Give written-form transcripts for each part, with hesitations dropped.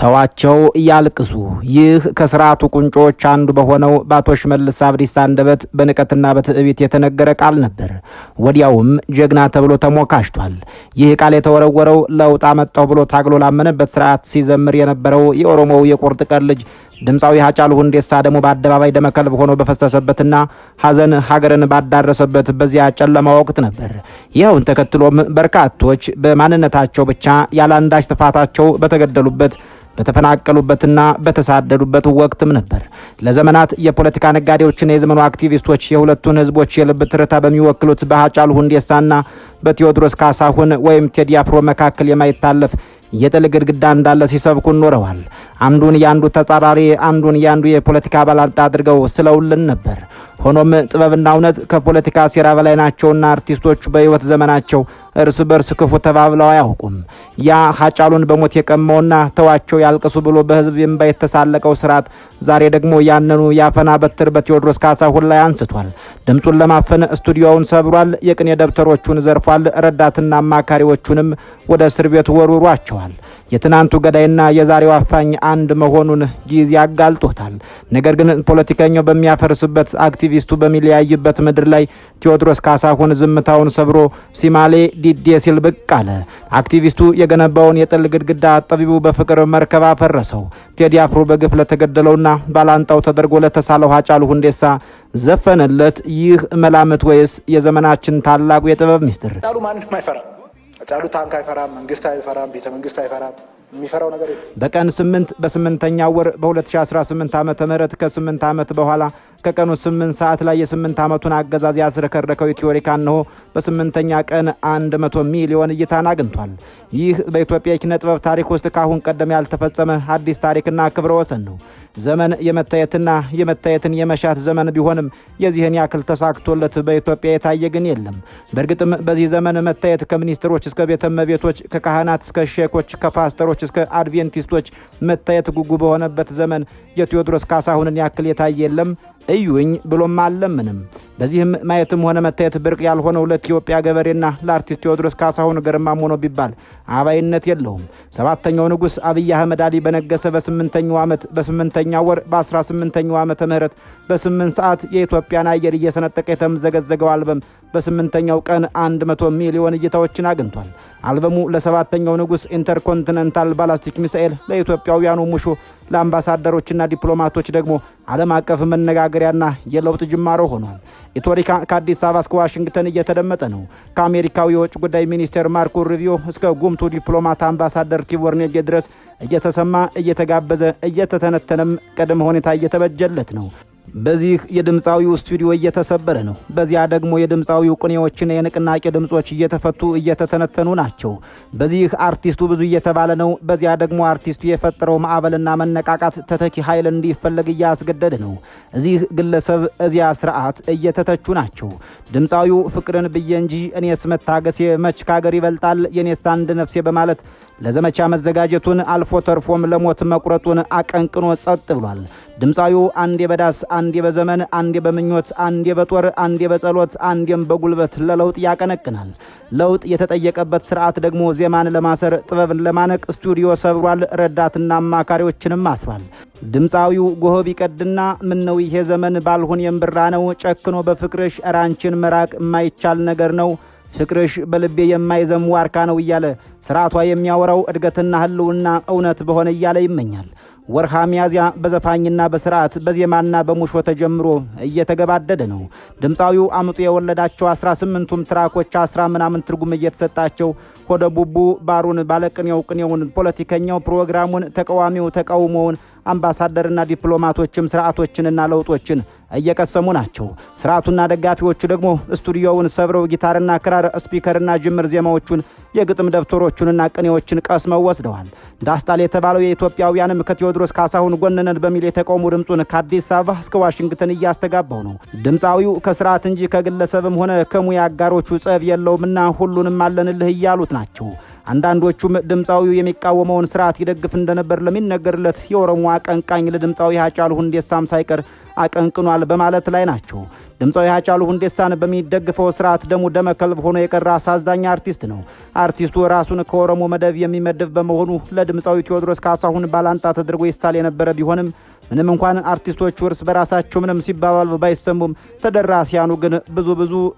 ተዋቸው ያልቅሱ። ይህ ከስርዓቱ ቁንጮች አንዱ በሆነው በአቶ ሽመልስ አብዲሳ አንደበት በንቀትና በትዕቢት የተነገረ ቃል ነበር። ወዲያውም ጀግና ተብሎ ተሞካሽቷል። ይህ ቃል የተወረወረው ለውጥ አመጣሁ ብሎ ታግሎ ላመነበት ስርዓት ሲዘምር የነበረው የኦሮሞው የቁርጥ ቀን ልጅ ድምፃዊ ሃጫሉ ሁንዴሳ ደግሞ በአደባባይ ደመከልብ ሆኖ በፈሰሰበትና ሐዘን ሀገርን ባዳረሰበት በዚያ ጨለማ ወቅት ነበር። ይኸውን ተከትሎም በርካቶች በማንነታቸው ብቻ ያላንዳች ጥፋታቸው በተገደሉበት በተፈናቀሉበትና በተሳደዱበት ወቅትም ነበር። ለዘመናት የፖለቲካ ነጋዴዎችና የዘመኑ አክቲቪስቶች የሁለቱን ህዝቦች የልብ ትርታ በሚወክሉት በሃጫሉ ሁንዴሳና በቴዎድሮስ ካሳሁን ወይም ቴዲ አፍሮ መካከል የማይታለፍ የጥል ግድግዳ እንዳለ ሲሰብኩ ኖረዋል። አንዱን ያንዱ ተጻራሪ፣ አንዱን ያንዱ የፖለቲካ ባላንጣ አድርገው ስለውልን ነበር። ሆኖም ጥበብና እውነት ከፖለቲካ ሴራ በላይ ናቸውና አርቲስቶቹ በህይወት ዘመናቸው እርስ በርስ ክፉ ተባብለው አያውቁም። ያ ሃጫሉን በሞት የቀመውና ተዋቸው ያልቅሱ ብሎ በህዝብ እንባ የተሳለቀው ስርዓት ዛሬ ደግሞ ያንኑ ያፈና በትር በቴዎድሮስ ካሳሁን ላይ አንስቷል። ድምጹን ለማፈን ስቱዲዮውን ሰብሯል። የቅኔ ደብተሮቹን ዘርፏል። ረዳትና አማካሪዎቹንም ወደ እስር ቤት ወርውሯቸዋል። የትናንቱ ገዳይና የዛሬው አፋኝ አንድ መሆኑን ጊዜ ያጋልጦታል። ነገር ግን ፖለቲከኛው በሚያፈርስበት አክቲቪስቱ በሚለያይበት ምድር ላይ ቴዎድሮስ ካሳሁን ዝምታውን ሰብሮ ሲማሌ ዲዴ ሲል ብቅ አለ። አክቲቪስቱ የገነባውን የጥል ግድግዳ ጠቢቡ በፍቅር መርከብ አፈረሰው። ቴዲ አፍሮ በግፍ ለተገደለውና ባላንጣው ተደርጎ ለተሳለው ሃጫሉ ሁንዴሳ ዘፈነለት። ይህ መላምት ወይስ የዘመናችን ታላቁ የጥበብ ሚስጥር? ሃጫሉ ማንም አይፈራም። ሃጫሉ ታንክ አይፈራም፣ መንግስት አይፈራም፣ ቤተ መንግስት አይፈራም። የሚፈራው ነገር የለም። በቀን 8 በ8ኛው ወር በ2018 ዓመተ ምህረት ከ8 ዓመት በኋላ ከቀኑ 8 ሰዓት ላይ የ8 ዓመቱን አገዛዝ ያስረከረከው ኢትዮሪካ ነው በ8ኛ ቀን 100 ሚሊዮን እይታን አግኝቷል። ይህ በኢትዮጵያ የኪነ ጥበብ ታሪክ ውስጥ ካሁን ቀደም ያልተፈጸመ አዲስ ታሪክና ክብረ ወሰን ነው። ዘመን የመታየትና የመታየትን የመሻት ዘመን ቢሆንም የዚህን ያክል ተሳክቶለት በኢትዮጵያ የታየ ግን የለም። በእርግጥም በዚህ ዘመን መታየት ከሚኒስትሮች እስከ ቤተ እመቤቶች፣ ከካህናት እስከ ሼኮች፣ ከፓስተሮች እስከ አድቬንቲስቶች መታየት ጉጉ በሆነበት ዘመን የቴዎድሮስ ካሳሁንን ያክል የታየ የለም። እዩኝ ብሎም አለምንም። በዚህም ማየትም ሆነ መታየት ብርቅ ያልሆነው ለኢትዮጵያ ገበሬና ለአርቲስት ቴዎድሮስ ካሳሁን ግርማም ሆኖ ቢባል አባይነት የለውም። ሰባተኛው ንጉስ አብይ አህመድ አሊ በነገሰ በ8ኛው ዓመት በ8ኛው ወር በ18ኛው ዓመተ ምህረት በ8 ሰዓት የኢትዮጵያን አየር እየሰነጠቀ የተምዘገዘገው አልበም በ8ኛው ቀን 100 ሚሊዮን እይታዎችን አግኝቷል። አልበሙ ለሰባተኛው ንጉስ ኢንተርኮንቲኔንታል ባላስቲክ ሚሳኤል፣ ለኢትዮጵያውያኑ ሙሾ፣ ለአምባሳደሮችና ዲፕሎማቶች ደግሞ ዓለም አቀፍ መነጋገሪያና የለውጥ ጅማሮ ሆኗል። ኢትዮሪካ ከአዲስ አበባ እስከ ዋሽንግተን እየተደመጠ ነው። ከአሜሪካው የውጭ ጉዳይ ሚኒስቴር ማርኮ ሩቢዮ እስከ ጉምቱ ዲፕሎማት አምባሳደር ቲቦር ኔጌ ድረስ እየተሰማ እየተጋበዘ እየተተነተነም ቅድመ ሁኔታ እየተበጀለት ነው። በዚህ የድምፃዊው ስቱዲዮ እየተሰበረ ነው። በዚያ ደግሞ የድምፃዊው ቅኔዎችና የንቅናቄ ድምጾች እየተፈቱ እየተተነተኑ ናቸው። በዚህ አርቲስቱ ብዙ እየተባለ ነው። በዚያ ደግሞ አርቲስቱ የፈጠረው ማዕበልና መነቃቃት ተተኪ ኃይል እንዲፈለግ እያስገደደ ነው። እዚህ ግለሰብ እዚያ ስርዓት እየተተቹ ናቸው። ድምፃዊው ፍቅርን ብዬ እንጂ እኔስ መታገሴ መች ካገር ይበልጣል የኔስ አንድ ነፍሴ በማለት ለዘመቻ መዘጋጀቱን አልፎ ተርፎም ለሞት መቁረጡን አቀንቅኖ ጸጥ ብሏል። ድምፃዊው አንዴ በዳስ አንዴ በዘመን አንዴ በምኞት አንዴ በጦር አንዴ በጸሎት አንዴም በጉልበት ለለውጥ ያቀነቅናል። ለውጥ የተጠየቀበት ስርዓት ደግሞ ዜማን ለማሰር ጥበብን ለማነቅ ስቱዲዮ ሰብሯል። ረዳትና አማካሪዎችንም አስሯል። ድምፃዊው ጎህ ቢቀድና ምን ነው ይሄ ዘመን ባልሆን የምብራ ነው ጨክኖ በፍቅርሽ ራንችን መራቅ የማይቻል ነገር ነው ፍቅርሽ በልቤ የማይዘም ዋርካ ነው እያለ ስርዓቷ የሚያወራው እድገትና ህልውና እውነት በሆነ እያለ ይመኛል። ወርሃ ሚያዝያ በዘፋኝና በስርዓት በዜማና በሙሾ ተጀምሮ እየተገባደደ ነው። ድምፃዊው አምጡ የወለዳቸው 18ቱም ትራኮች 10 ምናምን ትርጉም እየተሰጣቸው ሆደ ቡቡ ባሩን ባለቅኔው ቅኔውን፣ ፖለቲከኛው ፕሮግራሙን፣ ተቃዋሚው ተቃውሞውን፣ አምባሳደርና ዲፕሎማቶችም ስርዓቶችንና ለውጦችን እየቀሰሙ ናቸው። ስርዓቱና ደጋፊዎቹ ደግሞ ስቱዲዮውን ሰብረው ጊታርና ክራር፣ ስፒከርና ጅምር ዜማዎቹን፣ የግጥም ደብተሮቹንና ቅኔዎችን ቀስመው ወስደዋል። ዳስታል የተባለው የኢትዮጵያውያንም ከቴዎድሮስ ካሳሁን ጎንነን በሚል የተቃውሞ ድምጹን ከአዲስ አበባ እስከ ዋሽንግተን እያስተጋባው ነው። ድምፃዊው ከስርዓት እንጂ ከግለሰብም ሆነ ከሙያ አጋሮቹ ጸብ የለውምና ሁሉንም አለንልህ እያሉት ናቸው። አንዳንዶቹም ድምፃዊው የሚቃወመውን ስርዓት ይደግፍ እንደነበር ለሚነገርለት የኦሮሞ አቀንቃኝ ለድምፃዊ ሃጫሉ ሁንዴሳም ሳይቀር አቀንቅኗል በማለት ላይ ናቸው። ድምፃዊ ሃጫሉ ሁንዴሳን በሚደግፈው ስርዓት ደሙ ደመከልብ ሆኖ የቀረ አሳዛኝ አርቲስት ነው። አርቲስቱ ራሱን ከኦሮሞ መደብ የሚመደብ በመሆኑ ለድምፃዊ ቴዎድሮስ ካሳሁን ባላንጣ ተደርጎ ይሳል የነበረ ቢሆንም ምንም እንኳን አርቲስቶቹ እርስ በራሳቸው ምንም ሲባባሉ ባይሰሙም ተደራሲያኑ ግን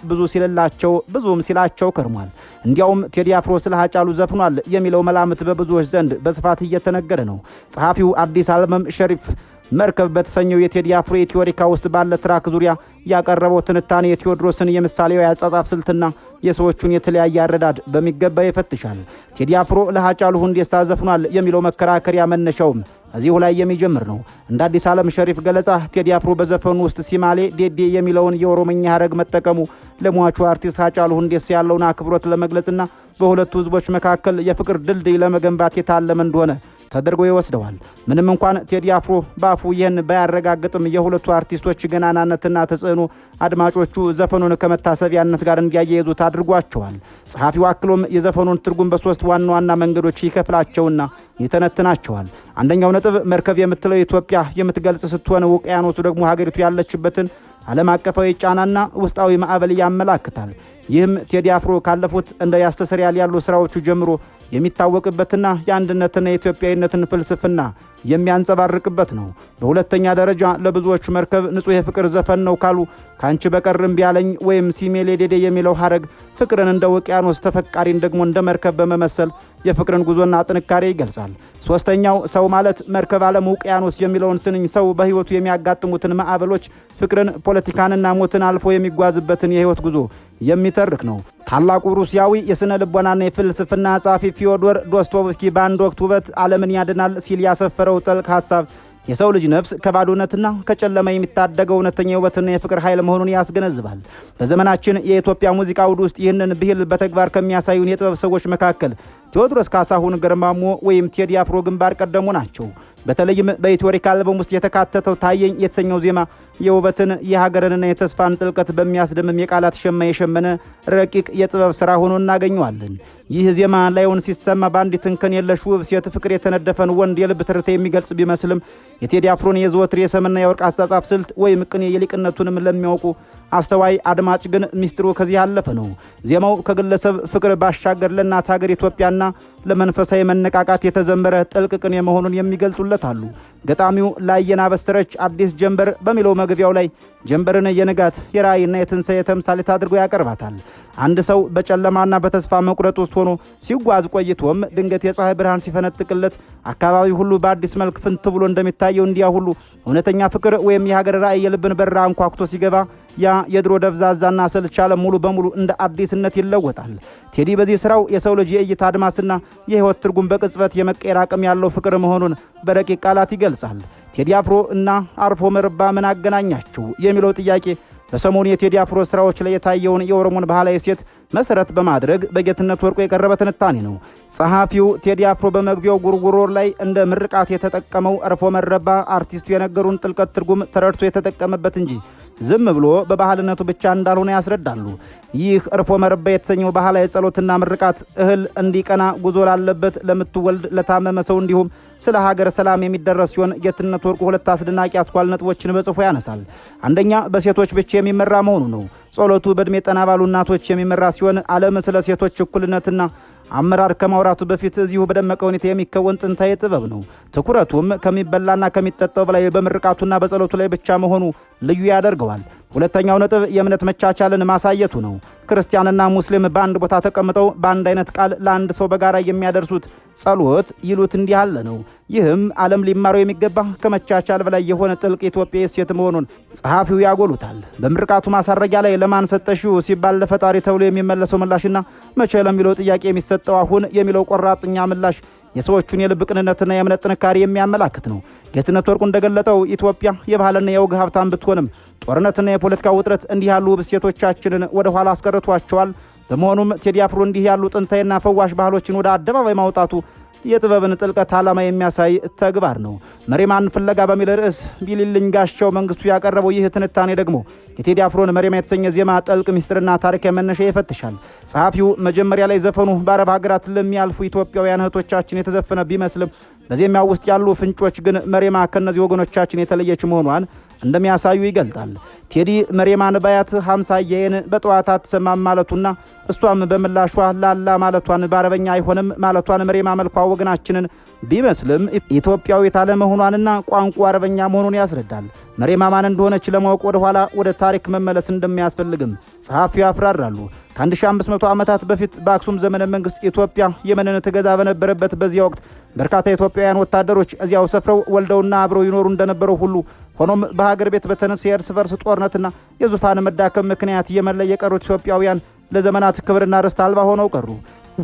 ብዙ ሲልላቸው ብዙም ሲላቸው ከርሟል። እንዲያውም ቴዲ አፍሮ ስለ ሃጫሉ ዘፍኗል የሚለው መላምት በብዙዎች ዘንድ በስፋት እየተነገረ ነው። ጸሐፊው አዲስ አለምም ሸሪፍ መርከብ በተሰኘው የቴዲ አፍሮ የቲዮሪካ ውስጥ ባለ ትራክ ዙሪያ ያቀረበው ትንታኔ የቴዎድሮስን የምሳሌያዊ አጻጻፍ ስልትና የሰዎቹን የተለያየ አረዳድ በሚገባ ይፈትሻል። ቴዲ አፍሮ ለሃጫሉ ሁንዴሳ ዘፍኗል የሚለው መከራከሪያ መነሻውም እዚሁ ላይ የሚጀምር ነው። እንደ አዲስ ዓለም ሸሪፍ ገለጻ ቴዲ አፍሮ በዘፈኑ ውስጥ ሲማሌ ዴዴ የሚለውን የኦሮምኛ ሐረግ መጠቀሙ ለሟቹ አርቲስት ሃጫሉ ሁንዴሳ ያለውን አክብሮት ለመግለጽና በሁለቱ ህዝቦች መካከል የፍቅር ድልድይ ለመገንባት የታለመ እንደሆነ ተደርጎ ይወስደዋል። ምንም እንኳን ቴዲ አፍሮ ባፉ ይህን ባያረጋግጥም የሁለቱ አርቲስቶች ገናናነትና ተጽዕኖ አድማጮቹ ዘፈኑን ከመታሰቢያነት ጋር እንዲያያይዙት አድርጓቸዋል። ጸሐፊው አክሎም የዘፈኑን ትርጉም በሶስት ዋና ዋና መንገዶች ይከፍላቸውና ይተነትናቸዋል። አንደኛው ነጥብ መርከብ የምትለው ኢትዮጵያ የምትገልጽ ስትሆን ውቅያኖሱ ደግሞ ሀገሪቱ ያለችበትን ዓለም አቀፋዊ ጫናና ውስጣዊ ማዕበል ያመላክታል። ይህም ቴዲ አፍሮ ካለፉት እንደ ያስተሰርያል ያሉ ስራዎቹ ጀምሮ የሚታወቅበትና የአንድነትና የኢትዮጵያዊነትን ፍልስፍና የሚያንጸባርቅበት ነው። በሁለተኛ ደረጃ ለብዙዎች መርከብ ንጹህ የፍቅር ዘፈን ነው ካሉ ካንቺ በቀር እምቢ አለኝ ወይም ሲሜሌ ዴዴ የሚለው ሐረግ ፍቅርን እንደ ውቅያኖስ ተፈቃሪን ደግሞ እንደ መርከብ በመመሰል የፍቅርን ጉዞና ጥንካሬ ይገልጻል። ሶስተኛው ሰው ማለት መርከብ ዓለም ውቅያኖስ የሚለውን ስንኝ ሰው በህይወቱ የሚያጋጥሙትን ማዕበሎች፣ ፍቅርን፣ ፖለቲካንና ሞትን አልፎ የሚጓዝበትን የህይወት ጉዞ የሚተርክ ነው። ታላቁ ሩሲያዊ የስነ ልቦናና የፍልስፍና ጸሐፊ ፊዮዶር ዶስቶቭስኪ በአንድ ወቅት ውበት ዓለምን ያድናል ሲል ያሰፈረው ጥልቅ ሐሳብ የሰው ልጅ ነፍስ ከባዶነትና ከጨለማ የሚታደገው እውነተኛ የውበትና የፍቅር ኃይል መሆኑን ያስገነዝባል። በዘመናችን የኢትዮጵያ ሙዚቃ ውድ ውስጥ ይህንን ብሂል በተግባር ከሚያሳዩን የጥበብ ሰዎች መካከል ቴዎድሮስ ካሳሁን ገርማሞ ወይም ቴዲ አፍሮ ግንባር ቀደሙ ናቸው። በተለይም በኢትዮሪካ አልበም ውስጥ የተካተተው ታየኝ የተሰኘው ዜማ የውበትን የሀገርንና የተስፋን ጥልቀት በሚያስደምም የቃላት ሸማ የሸመነ ረቂቅ የጥበብ ሥራ ሆኖ እናገኘዋለን። ይህ ዜማ ላይውን ሲሰማ በአንዲት እንከን የለሽ ውብ ሴት ፍቅር የተነደፈን ወንድ የልብ ትርታ የሚገልጽ ቢመስልም የቴዲ አፍሮን የዘወትር የሰምና የወርቅ አጻጻፍ ስልት ወይም ቅኔ የሊቅነቱንም ለሚያውቁ አስተዋይ አድማጭ ግን ሚስጥሩ ከዚህ ያለፈ ነው። ዜማው ከግለሰብ ፍቅር ባሻገር ለእናት ሀገር ኢትዮጵያና ለመንፈሳዊ መነቃቃት የተዘመረ ጥልቅ ቅኔ መሆኑን የሚገልጹለት አሉ። ገጣሚው ላየና በስተረች አዲስ ጀንበር በሚለው መግቢያው ላይ ጀንበርን የንጋት የራእይና የትንሣኤ ተምሳሌት አድርጎ ያቀርባታል። አንድ ሰው በጨለማና በተስፋ መቁረጥ ውስጥ ሆኖ ሲጓዝ ቆይቶም ድንገት የፀሐይ ብርሃን ሲፈነጥቅለት አካባቢ ሁሉ በአዲስ መልክ ፍንት ብሎ እንደሚታየው እንዲያ ሁሉ እውነተኛ ፍቅር ወይም የሀገር ራእይ የልብን በር አንኳኩቶ ሲገባ ያ የድሮ ደብዛዛና ሰልቻ ዓለም ሙሉ በሙሉ እንደ አዲስነት ይለወጣል። ቴዲ በዚህ ስራው የሰው ልጅ የእይታ አድማስና የህይወት ትርጉም በቅጽበት የመቀየር አቅም ያለው ፍቅር መሆኑን በረቂቅ ቃላት ይገልጻል። ቴዲ አፍሮ እና አርፎ መርባ ምን አገናኛቸው የሚለው ጥያቄ በሰሞኑ የቴዲ አፍሮ ስራዎች ላይ የታየውን የኦሮሞን ባህላዊ ሴት መሰረት በማድረግ በጌትነት ወርቁ የቀረበ ትንታኔ ነው። ጸሐፊው ቴዲ አፍሮ በመግቢያው ጉርጉሮር ላይ እንደ ምርቃት የተጠቀመው አርፎ መረባ አርቲስቱ የነገሩን ጥልቀት ትርጉም ተረድቶ የተጠቀመበት እንጂ ዝም ብሎ በባህልነቱ ብቻ እንዳልሆነ ያስረዳሉ። ይህ እርፎ መረባ የተሰኘው ባህላዊ ጸሎትና ምርቃት እህል እንዲቀና ጉዞ ላለበት ለምትወልድ ለታመመ ሰው እንዲሁም ስለ ሀገር ሰላም የሚደረስ ሲሆን ጌትነት ወርቁ ሁለት አስደናቂ አስኳል ነጥቦችን በጽፎ ያነሳል። አንደኛ በሴቶች ብቻ የሚመራ መሆኑ ነው። ጸሎቱ በእድሜ ጠና ባሉ እናቶች የሚመራ ሲሆን ዓለም ስለ ሴቶች እኩልነትና አመራር ከማውራቱ በፊት እዚሁ በደመቀ ሁኔታ የሚከወን ጥንታዊ ጥበብ ነው። ትኩረቱም ከሚበላና ከሚጠጣው በላይ በምርቃቱና በጸሎቱ ላይ ብቻ መሆኑ ልዩ ያደርገዋል። ሁለተኛው ነጥብ የእምነት መቻቻልን ማሳየቱ ነው። ክርስቲያንና ሙስሊም በአንድ ቦታ ተቀምጠው በአንድ አይነት ቃል ለአንድ ሰው በጋራ የሚያደርሱት ጸሎት ይሉት እንዲህ ያለ ነው። ይህም ዓለም ሊማረው የሚገባ ከመቻቻል በላይ የሆነ ጥልቅ ኢትዮጵያዊ ሴት መሆኑን ጸሐፊው ያጎሉታል። በምርቃቱ ማሳረጊያ ላይ ለማን ሰጠሽው ሲባል ለፈጣሪ ተብሎ የሚመለሰው ምላሽና መቼ ለሚለው ጥያቄ የሚሰጠው አሁን የሚለው ቆራጥኛ ምላሽ የሰዎቹን የልብ ቅንነትና የእምነት ጥንካሬ የሚያመላክት ነው። ጌትነት ወርቁ እንደገለጠው ኢትዮጵያ የባህልና የወግ ሀብታም ብትሆንም ጦርነትና የፖለቲካ ውጥረት እንዲህ ያሉ ውብ ሴቶቻችንን ወደ ኋላ አስቀርቷቸዋል። በመሆኑም ቴዲ አፍሮ እንዲህ ያሉ ጥንታዊና ፈዋሽ ባህሎችን ወደ አደባባይ ማውጣቱ የጥበብን ጥልቀት ዓላማ የሚያሳይ ተግባር ነው። መሪማን ፍለጋ በሚል ርዕስ ቢልልኝ ጋሻው መንግስቱ ያቀረበው ይህ ትንታኔ ደግሞ የቴዲ አፍሮን መሪማ የተሰኘ ዜማ ጥልቅ ሚስጥርና ታሪካዊ መነሻ ይፈትሻል። ጸሐፊው መጀመሪያ ላይ ዘፈኑ በአረብ ሀገራት ለሚያልፉ ኢትዮጵያውያን እህቶቻችን የተዘፈነ ቢመስልም በዜማው ውስጥ ያሉ ፍንጮች ግን መሪማ ከነዚህ ወገኖቻችን የተለየች መሆኗን እንደሚያሳዩ ይገልጣል። ቴዲ መሬማን ባያት 50 በጠዋት አትሰማም ማለቱና እሷም በምላሿ ላላ ማለቷን በአረበኛ አይሆንም ማለቷን መሬማ መልኳ ወገናችንን ቢመስልም ኢትዮጵያዊት አለመሆኗንና ቋንቋ አረበኛ መሆኑን ያስረዳል። መሬማ ማን እንደሆነች ለማወቅ ወደ ኋላ ወደ ታሪክ መመለስ እንደሚያስፈልግም ጸሐፊው ያፍራራሉ። ከ1500 ዓመታት በፊት በአክሱም ዘመነ መንግስት ኢትዮጵያ የመንን ትገዛ በነበረበት በዚያ ወቅት በርካታ ኢትዮጵያውያን ወታደሮች እዚያው ሰፍረው ወልደውና አብረው ይኖሩ እንደነበረው ሁሉ ሆኖም በሀገር ቤት በተነሳ የእርስ በርስ ጦርነትና የዙፋን መዳከም ምክንያት የመን ላይ የቀሩት ኢትዮጵያውያን ለዘመናት ክብርና ርስት አልባ ሆነው ቀሩ።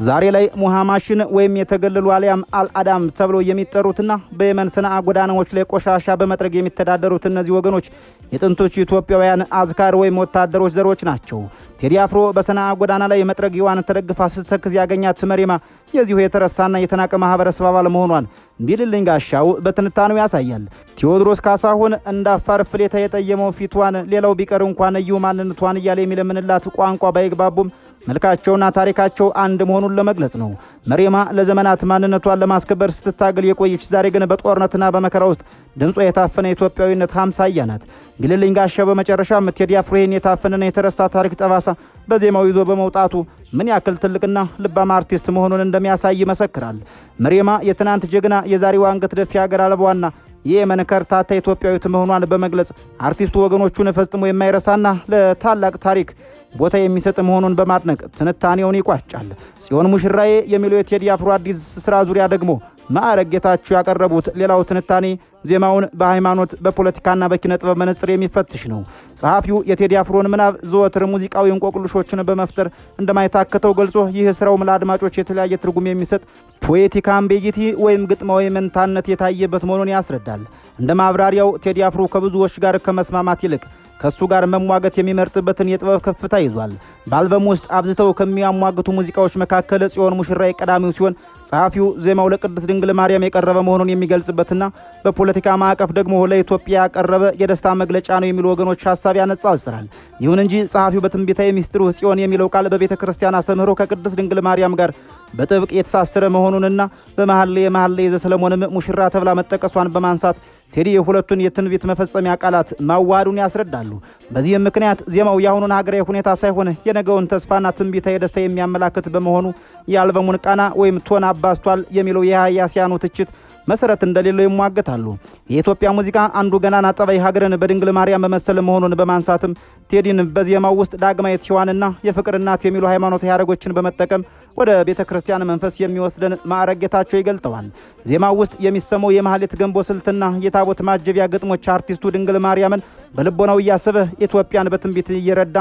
ዛሬ ላይ ሙሃማሽን ወይም የተገለሉ አሊያም አልአዳም ተብለው የሚጠሩትና በየመን ሰነአ ጎዳናዎች ላይ ቆሻሻ በመጥረግ የሚተዳደሩት እነዚህ ወገኖች የጥንቶቹ ኢትዮጵያውያን አዝካር ወይም ወታደሮች ዘሮች ናቸው። ቴዲ አፍሮ በሰነአ ጎዳና ላይ መጥረጊያዋን ተደግፋ ስትተክዝ ያገኛት መሬማ የዚሁ የተረሳና የተናቀ ማህበረሰብ አባል መሆኗን ቢልልኝ ጋሻው በትንታኔው ያሳያል። ቴዎድሮስ ካሳሁን እንደ አፋር ፍሌታ የጠየመው ፊቷን ሌላው ቢቀር እንኳን እዩ ማንነቷን እያለ የሚለምንላት ቋንቋ ባይግባቡም መልካቸውና ታሪካቸው አንድ መሆኑን ለመግለጽ ነው። መሬማ ለዘመናት ማንነቷን ለማስከበር ስትታገል የቆየች ዛሬ ግን በጦርነትና በመከራ ውስጥ ድምጿ የታፈነ ኢትዮጵያዊነት 50 ናት። ቢልልኝ ጋሻው በመጨረሻም ቴዲ አፍሮ ይህን የታፈነና የተረሳ ታሪክ ጠባሳ በዜማው ይዞ በመውጣቱ ምን ያክል ትልቅና ልባም አርቲስት መሆኑን እንደሚያሳይ ይመሰክራል። መሬማ የትናንት ጀግና የዛሬው አንገት ደፊ ሀገር አልባዋና የየመን ከርታታ ኢትዮጵያዊት መሆኗን በመግለጽ አርቲስቱ ወገኖቹን ፈጽሞ የማይረሳና ለታላቅ ታሪክ ቦታ የሚሰጥ መሆኑን በማድነቅ ትንታኔውን ይቋጫል። ጽዮን ሙሽራዬ የሚለው የቴዲ አፍሮ አዲስ ስራ ዙሪያ ደግሞ ማዕረግ ጌታቸው ያቀረቡት ሌላው ትንታኔ ዜማውን በሃይማኖት በፖለቲካና በኪነ ጥበብ መነጽር የሚፈትሽ ነው። ጸሐፊው የቴዲ አፍሮን ምናብ ዘወትር ሙዚቃዊ እንቆቅልሾችን በመፍጠር እንደማይታከተው ገልጾ ይህ ስራው ለአድማጮች የተለያየ ትርጉም የሚሰጥ ፖኤቲክ አምቢጊቲ ወይም ግጥማዊ መንታነት የታየበት መሆኑን ያስረዳል። እንደ ማብራሪያው ቴዲ አፍሮ ከብዙዎች ጋር ከመስማማት ይልቅ ከሱ ጋር መሟገት የሚመርጥበትን የጥበብ ከፍታ ይዟል። በአልበም ውስጥ አብዝተው ከሚያሟግቱ ሙዚቃዎች መካከል ጽዮን ሙሽራዬ ቀዳሚው ሲሆን ጸሐፊው ዜማው ለቅድስት ድንግል ማርያም የቀረበ መሆኑን የሚገልጽበትና በፖለቲካ ማዕቀፍ ደግሞ ለኢትዮጵያ ያቀረበ የደስታ መግለጫ ነው የሚሉ ወገኖች ሐሳብ ያነጻጽራል። ይሁን እንጂ ጸሐፊው በትንቢታዊ ሚስጥሩ ጽዮን የሚለው ቃል በቤተ ክርስቲያን አስተምህሮ ከቅድስት ድንግል ማርያም ጋር በጥብቅ የተሳሰረ መሆኑንና በመሐሌ ዘሰለሞንም ሙሽራ ተብላ መጠቀሷን በማንሳት ቴዲ የሁለቱን የትንቢት መፈጸሚያ ቃላት ማዋሃዱን ያስረዳሉ። በዚህም ምክንያት ዜማው የአሁኑን ሀገራዊ ሁኔታ ሳይሆን የነገውን ተስፋና ትንቢታዊ ደስታ የሚያመላክት በመሆኑ የአልበሙን ቃና ወይም ቶን አባስቷል የሚለው የሃያሲያኑ ትችት መሰረት እንደሌለው ይሟገታሉ። የኢትዮጵያ ሙዚቃ አንዱ ገናና ጠባይ ሀገርን በድንግል ማርያም በመሰለ መሆኑን በማንሳትም ቴዲን በዜማው ውስጥ ዳግማዊት ሔዋንና የፍቅር እናት የሚሉ ሃይማኖታዊ ሐረጎችን በመጠቀም ወደ ቤተ ክርስቲያን መንፈስ የሚወስደን ማዕረግ ጌታቸው ይገልጠዋል። ዜማው ውስጥ የሚሰማው የማህሌት ገንቦ ስልትና የታቦት ማጀቢያ ግጥሞች አርቲስቱ ድንግል ማርያምን በልቦናው እያሰበ ኢትዮጵያን በትንቢት እየረዳ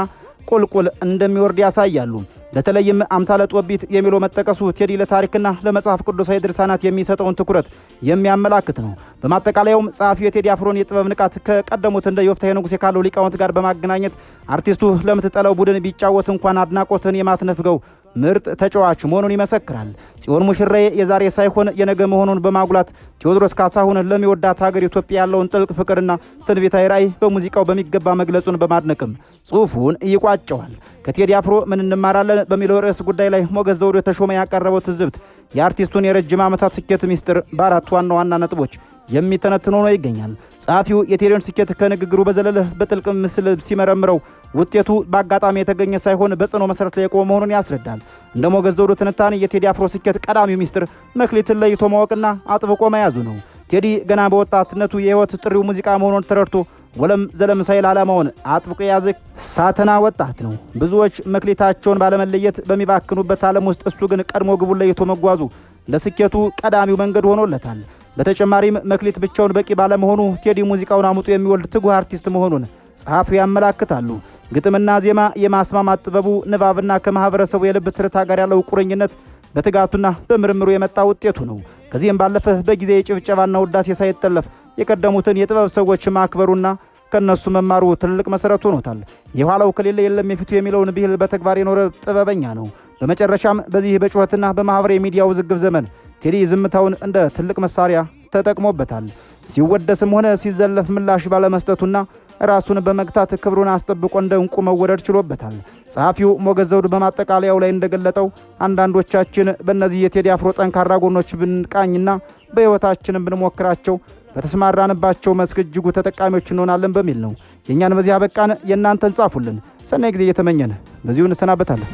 ቁልቁል እንደሚወርድ ያሳያሉ። በተለይም አምሳለ ጦቢት የሚለው መጠቀሱ ቴዲ ለታሪክና ለመጽሐፍ ቅዱሳዊ ድርሳናት የሚሰጠውን ትኩረት የሚያመላክት ነው። በማጠቃለያውም ጸሐፊው የቴዲ አፍሮን የጥበብ ንቃት ከቀደሙት እንደ ዮፍታሔ ንጉሴ ካለው ሊቃውንት ጋር በማገናኘት አርቲስቱ ለምትጠለው ቡድን ቢጫወት እንኳን አድናቆትን የማትነፍገው ምርጥ ተጫዋች መሆኑን ይመሰክራል። ጽዮን ሙሽራዬ የዛሬ ሳይሆን የነገ መሆኑን በማጉላት ቴዎድሮስ ካሳሁን ለሚወዳት ሀገር ኢትዮጵያ ያለውን ጥልቅ ፍቅርና ትንቢታዊ ራዕይ በሙዚቃው በሚገባ መግለጹን በማድነቅም ጽሑፉን ይቋጨዋል። ከቴዲ አፍሮ ምን እንማራለን በሚለው ርዕስ ጉዳይ ላይ ሞገስ ዘውዱ የተሾመ ያቀረበው ትዝብት የአርቲስቱን የረጅም ዓመታት ስኬት ሚስጥር በአራት ዋና ዋና ነጥቦች የሚተነትን ሆኖ ይገኛል። ጸሐፊው የቴዲን ስኬት ከንግግሩ በዘለለ በጥልቅ ምስል ሲመረምረው ውጤቱ በአጋጣሚ የተገኘ ሳይሆን በጽኑ መሰረት ላይ የቆመ መሆኑን ያስረዳል። እንደ ሞገስ ዘውዱ ትንታኔ የቴዲ አፍሮ ስኬት ቀዳሚው ሚስጥር መክሊትን ለይቶ ማወቅና አጥብቆ መያዙ ነው። ቴዲ ገና በወጣትነቱ የህይወት ጥሪው ሙዚቃ መሆኑን ተረድቶ ወለም ዘለም ሳይል ዓላማውን አጥብቆ የያዘ ሳተና ወጣት ነው። ብዙዎች መክሊታቸውን ባለመለየት በሚባክኑበት ዓለም ውስጥ እሱ ግን ቀድሞ ግቡን ለይቶ መጓዙ ለስኬቱ ቀዳሚው መንገድ ሆኖለታል። በተጨማሪም መክሊት ብቻውን በቂ ባለመሆኑ ቴዲ ሙዚቃውን አሙጡ የሚወልድ ትጉህ አርቲስት መሆኑን ጸሐፊው ያመላክታሉ። ግጥምና ዜማ የማስማማት ጥበቡ፣ ንባብና ከማህበረሰቡ የልብ ትርታ ጋር ያለው ቁርኝነት በትጋቱና በምርምሩ የመጣ ውጤቱ ነው። ከዚህም ባለፈ በጊዜ የጭብጨባና ውዳሴ ሳይጠለፍ የቀደሙትን የጥበብ ሰዎች ማክበሩና ከነሱ መማሩ ትልቅ መሰረት ሆኖታል። የኋላው ከሌለ የለም የፊቱ የሚለውን ብሂል በተግባር የኖረ ጥበበኛ ነው። በመጨረሻም በዚህ በጩኸትና በማህበራዊ ሚዲያ ውዝግብ ዘመን ቴዲ ዝምታውን እንደ ትልቅ መሳሪያ ተጠቅሞበታል። ሲወደስም ሆነ ሲዘለፍ ምላሽ ባለመስጠቱና ራሱን በመግታት ክብሩን አስጠብቆ እንደ እንቁ መወደድ ችሎበታል። ጸሐፊው ሞገስ ዘውዱ በማጠቃለያው ላይ እንደገለጠው አንዳንዶቻችን በእነዚህ የቴዲ አፍሮ ጠንካራ ጎኖች ብንቃኝና በሕይወታችንም ብንሞክራቸው በተሰማራንባቸው መስክ እጅጉ ተጠቃሚዎች እንሆናለን በሚል ነው። የእኛን በዚህ አበቃን። የእናንተን ጻፉልን። ሰናይ ጊዜ እየተመኘን በዚሁ እንሰናበታለን።